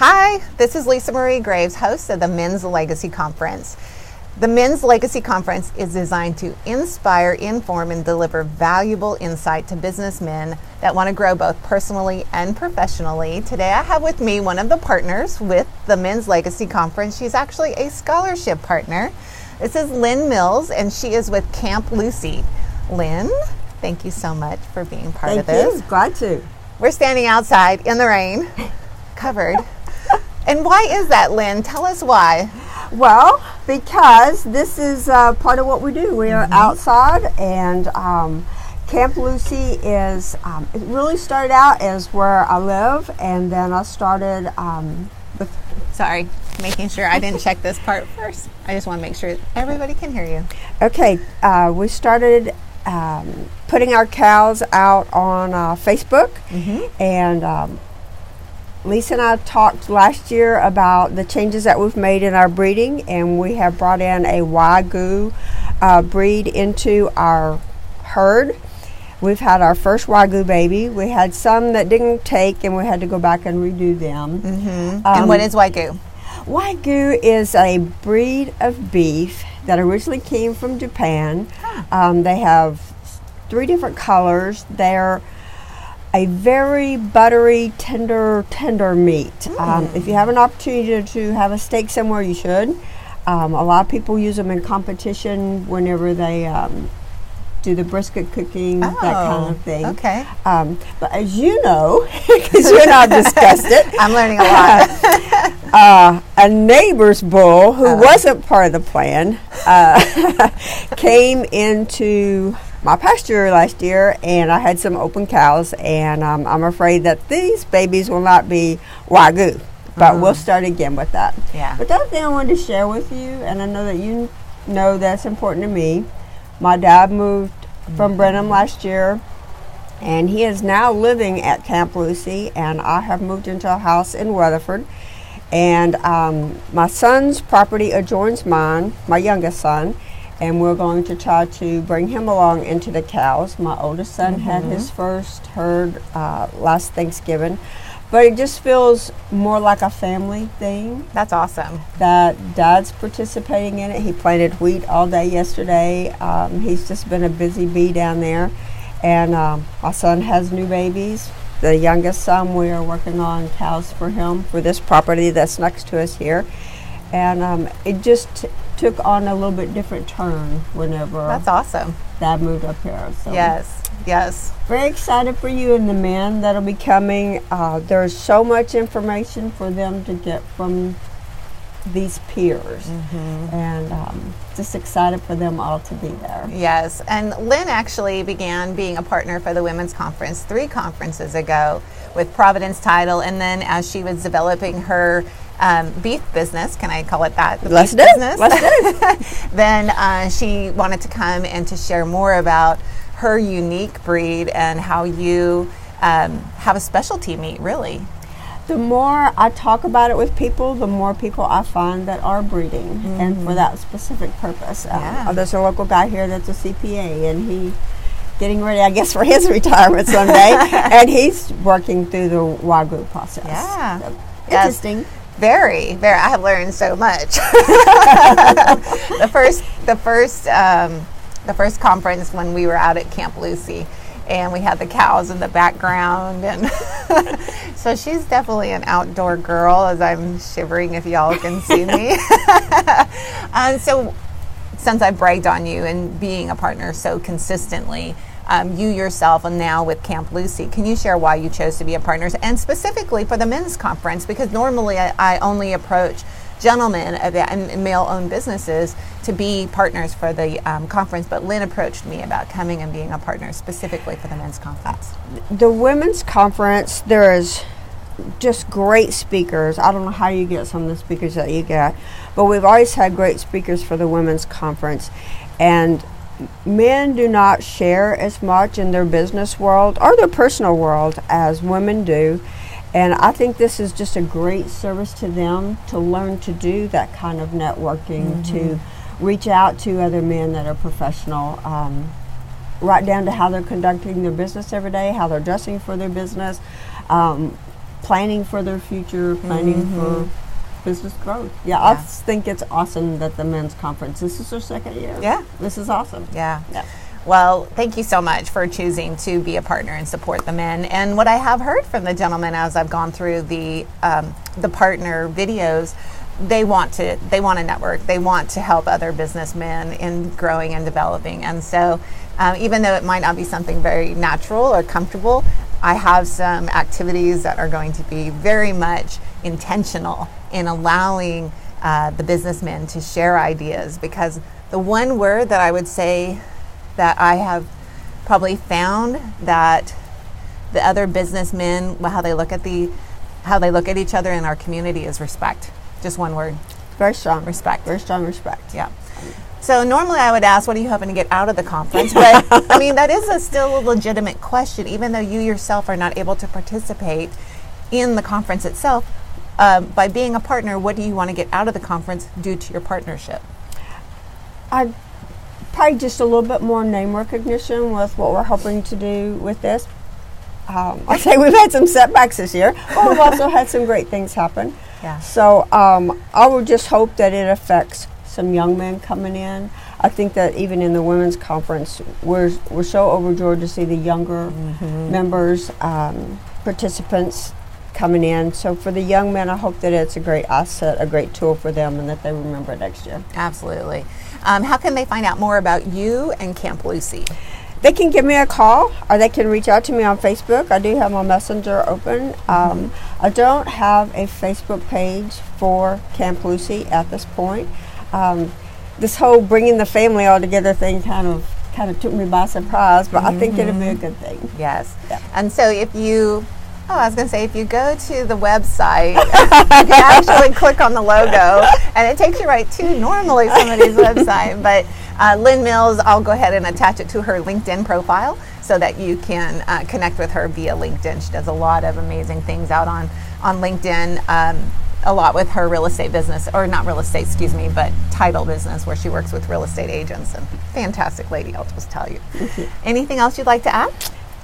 Hi, this is Lisa Marie Graves, host of the Men's Legacy Conference. The Men's Legacy Conference is designed to inspire, inform, and deliver valuable insight to businessmen that want to grow both personally and professionally. Today I have with me one of the partners with the Men's Legacy Conference. She's actually a scholarship partner. This is Lynn Mills, and she is with Camp Luce. Lynn, thank you so much for being part of this. Thank you. Glad to. We're standing outside in the rain, covered. And why is that, Lynn? Tell us why. Well, because this is part of what we do. We are outside, and Camp Luce is, it really started out as where I live, and then I started with... Sorry, making sure I didn't check this part first. I just want to make sure everybody can hear you. Okay, we started putting our cows out on Facebook, and Lisa and I talked last year about the changes that we've made in our breeding, and we have brought in a Wagyu breed into our herd. We've had our first Wagyu baby. We had some that didn't take, and we had to go back and redo them. And what is Wagyu? Wagyu is a breed of beef that originally came from Japan. They have 3 different colors. They're a very buttery, tender meat. If you have an opportunity to have a steak somewhere, you should. A lot of people use them in competition whenever they do the brisket cooking, that kind of thing. Okay. But as you know, because you and I discussed it, I'm learning a lot. a neighbor's bull who wasn't part of the plan came into my pasture last year, and I had some open cows, and I'm afraid that these babies will not be Wagyu, but we'll start again with that. Yeah. But the other thing I wanted to share with you, and I know that you know that's important to me, my dad moved from Brenham last year, and he is now living at Camp Luce, and I have moved into a house in Weatherford, and my son's property adjoins mine, my youngest son, and we're going to try to bring him along into the cows. My oldest son had his first herd last Thanksgiving, but it just feels more like a family thing. That's awesome. That Dad's participating in it. He planted wheat all day yesterday. He's just been a busy bee down there. And my son has new babies. The youngest son, we are working on cows for him for this property that's next to us here. And it just took on a little bit different turn whenever That's awesome. Dad moved up here. So Yes. very excited for you and the men that'll be coming. There's so much information for them to get from these peers, and just excited for them all to be there. Yes, and Lynn actually began being a partner for the Women's Conference 3 conferences ago with Providence Title, and then as she was developing her beef business, can I call it that? Let's do it. Then she wanted to come and to share more about her unique breed and how you have a specialty meat, really. The more I talk about it with people, the more people I find that are breeding and for that specific purpose. There's a local guy here that's a CPA, and he getting ready, I guess, for his retirement someday, and he's working through the Wagyu process. Yeah. So, interesting. Very. I have learned so much. The first conference when we were out at Camp Luce, and we had the cows in the background, and so she's definitely an outdoor girl, as I'm shivering if y'all can see me. And so since I bragged on you and being a partner so consistently, you yourself and now with Camp Luce, can you share why you chose to be a partner, and specifically for the men's conference? Because normally I only approach gentlemen and male-owned businesses to be partners for the conference, but Lynn approached me about coming and being a partner specifically for the men's conference. The women's conference, there is just great speakers. I don't know how you get some of the speakers that you get, but we've always had great speakers for the women's conference, and men do not share as much in their business world or their personal world as women do. And I think this is just a great service to them to learn to do that kind of networking, to reach out to other men that are professional, right down to how they're conducting their business every day, how they're dressing for their business. planning for their future, planning for business growth. Yeah, I think it's awesome that the men's conference, this is their second year. Yeah. This is awesome. Yeah. Well, thank you so much for choosing to be a partner and support the men. And what I have heard from the gentlemen as I've gone through the partner videos, they want to network. They want to help other businessmen in growing and developing. And so even though it might not be something very natural or comfortable, I have some activities that are going to be very much intentional in allowing the businessmen to share ideas, because the one word that I would say that I have probably found that the other businessmen, how they look at each other in our community is respect. Just one word. Very strong. Respect. Very strong respect. Yeah. So normally I would ask, what are you hoping to get out of the conference? But I mean, that is still a legitimate question, even though you yourself are not able to participate in the conference itself. By being a partner, what do you want to get out of the conference due to your partnership? I'd probably just a little bit more name recognition with what we're hoping to do with this. I say we've had some setbacks this year, but we've also had some great things happen. Yeah. So I would just hope that it affects some young men coming in. I think that even in the women's conference, we're so overjoyed to see the younger members, participants coming in. So for the young men, I hope that it's a great asset, a great tool for them, and that they remember it next year. Absolutely. How can they find out more about you and Camp Luce? They can give me a call, or they can reach out to me on Facebook. I do have my messenger open. I don't have a Facebook page for Camp Luce at this point. This whole bringing the family all together thing kind of took me by surprise, but I think it'll be a good thing. Yes. Yeah. And so if you go to the website, you can actually click on the logo, and it takes you right to normally somebody's website. But Lynn Mills, I'll go ahead and attach it to her LinkedIn profile so that you can connect with her via LinkedIn. She does a lot of amazing things out on LinkedIn, a lot with her real estate business, or not real estate, excuse me, but title business, where she works with real estate agents. And fantastic lady, I'll just tell you. Anything else you'd like to add?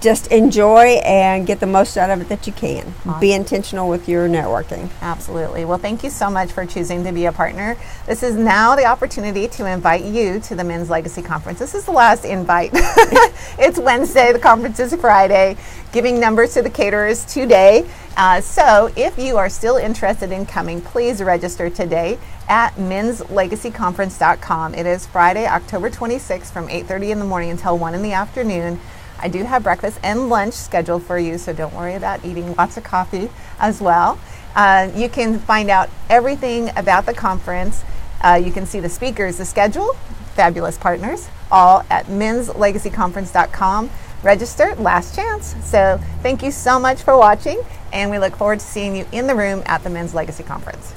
Just enjoy and get the most out of it that you can. Awesome. Be intentional with your networking. Absolutely. Well, thank you so much for choosing to be a partner. This is now the opportunity to invite you to the Men's Legacy Conference. This is the last invite. It's Wednesday. The conference is Friday. Giving numbers to the caterers today. So if you are still interested in coming, please register today at menslegacyconference.com. It is Friday, October 26th from 8:30 in the morning until 1 in the afternoon. I do have breakfast and lunch scheduled for you, so don't worry about eating lots of coffee as well. You can find out everything about the conference. You can see the speakers, the schedule, fabulous partners, all at menslegacyconference.com. Register, last chance. So thank you so much for watching, and we look forward to seeing you in the room at the Men's Legacy Conference.